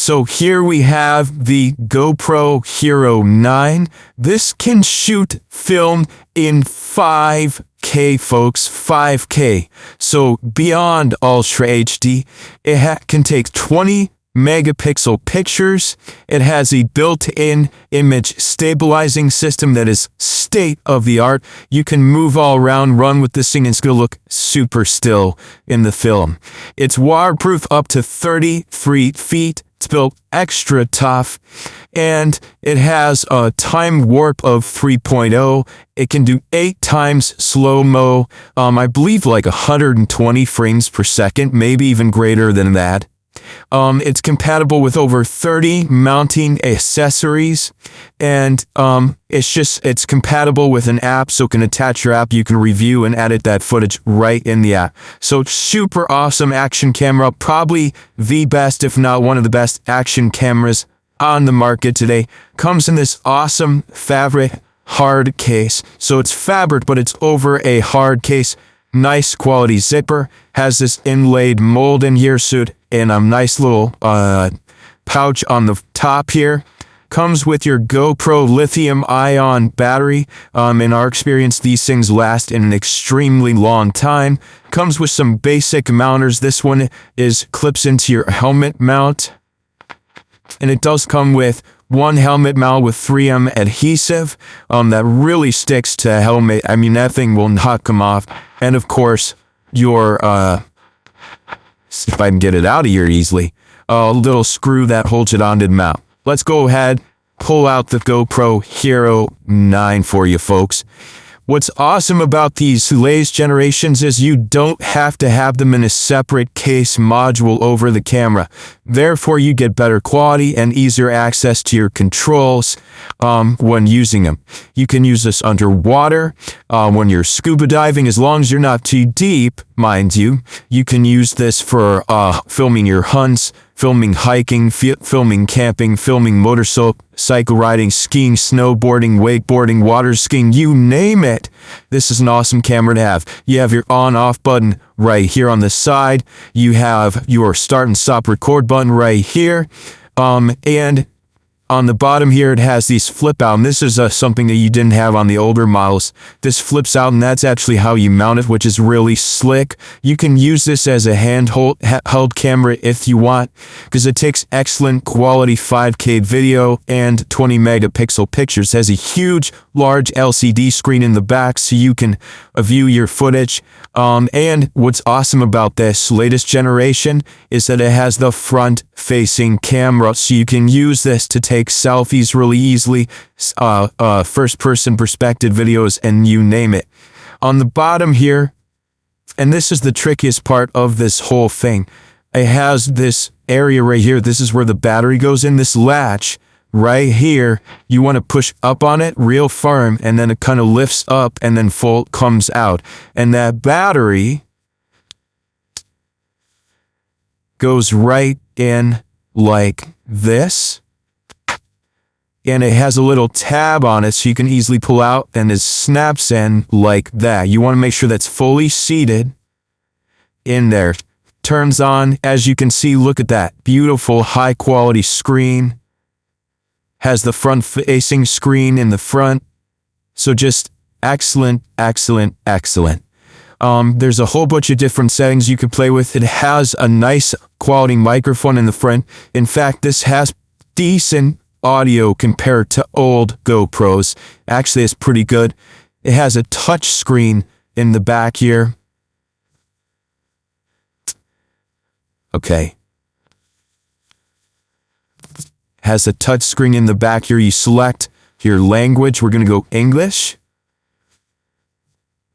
So here we have the GoPro Hero 9. This can shoot film in 5K, folks, 5K. So beyond Ultra HD, it can take 20 megapixel pictures. It has a built-in image stabilizing system that is state-of-the-art. You can move all around, run with this thing, and it's going to look super still in the film. It's waterproof up to 33 feet. It's built extra tough, and it has a TimeWarp of 3.0. It can do 8 times slow-mo, I believe like 120 frames per second, maybe even greater than that. It's compatible with over 30 mounting accessories, and it's compatible with an app, so it can attach your app. You can review and edit that footage right in the app. So super awesome action camera, probably the best, if not one of the best action cameras on the market today. Comes in this awesome fabric hard case. So it's fabric, but it's over a hard case. Nice quality zipper. Has this inlaid mold in here, so in a nice little pouch on the top here. Comes with your GoPro lithium-ion battery. In our experience, these things last an extremely long time. Comes with some basic mounters. This one clips into your helmet mount. And it does come with one helmet mount with 3M adhesive that really sticks to a helmet. I mean, that thing will not come off. And of course, your if I can get it out of here easily, a little screw that holds it onto the mount. Let's go ahead, pull out the GoPro Hero 9 for you folks. What's awesome about these latest generations is you don't have to have them in a separate case module over the camera. Therefore, you get better quality and easier access to your controls when using them. You can use this underwater when you're scuba diving, as long as you're not too deep, mind you. You can use this for filming your hunts, filming hiking, filming camping, filming motorcycle riding, skiing, snowboarding, wakeboarding, water skiing, you name it. This is an awesome camera to have. You have your on-off button right here on the side. You have your start and stop record button right here. And on the bottom here, it has these flip out, and this is something that you didn't have on the older models. This flips out, and that's actually how you mount it, which is really slick. You can use this as a handheld camera if you want, because it takes excellent quality 5K video and 20 megapixel pictures. It has a huge, large LCD screen in the back, so you can view your footage. And what's awesome about this latest generation is that it has the front-facing camera, so you can use this to take selfies really easily, first-person perspective videos, and you name it. On the bottom here, and this is the trickiest part of this whole thing, it has this area right here. This is where the battery goes in. This latch right here, you want to push up on it real firm, and then it kind of lifts up and then comes out. And that battery goes right in like this. And it has a little tab on it so you can easily pull out, and it snaps in like that. You want to make sure that's fully seated in there. Turns on, as you can see, look at that. Beautiful high quality screen. Has the front facing screen in the front. So just excellent, excellent, excellent. There's a whole bunch of different settings you can play with. It has a nice quality microphone in the front. In fact, this has decent audio compared to old GoPros. Actually, it's pretty good. It has a touch screen in the back here. Okay. Has a touch screen in the back here. You select your language. We're going to go English.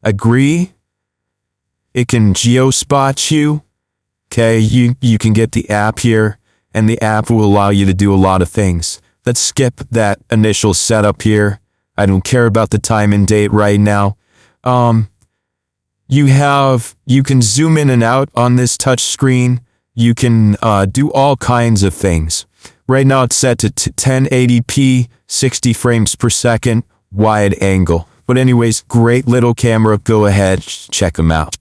Agree. It can geospot you. Okay, you can get the app here, and the app will allow you to do a lot of things. Let's skip that initial setup here. I don't care about the time and date right now. You can zoom in and out on this touch screen. You can do all kinds of things. Right now it's set to 1080p, 60 frames per second, wide angle. But anyways, great little camera. Go ahead, check them out.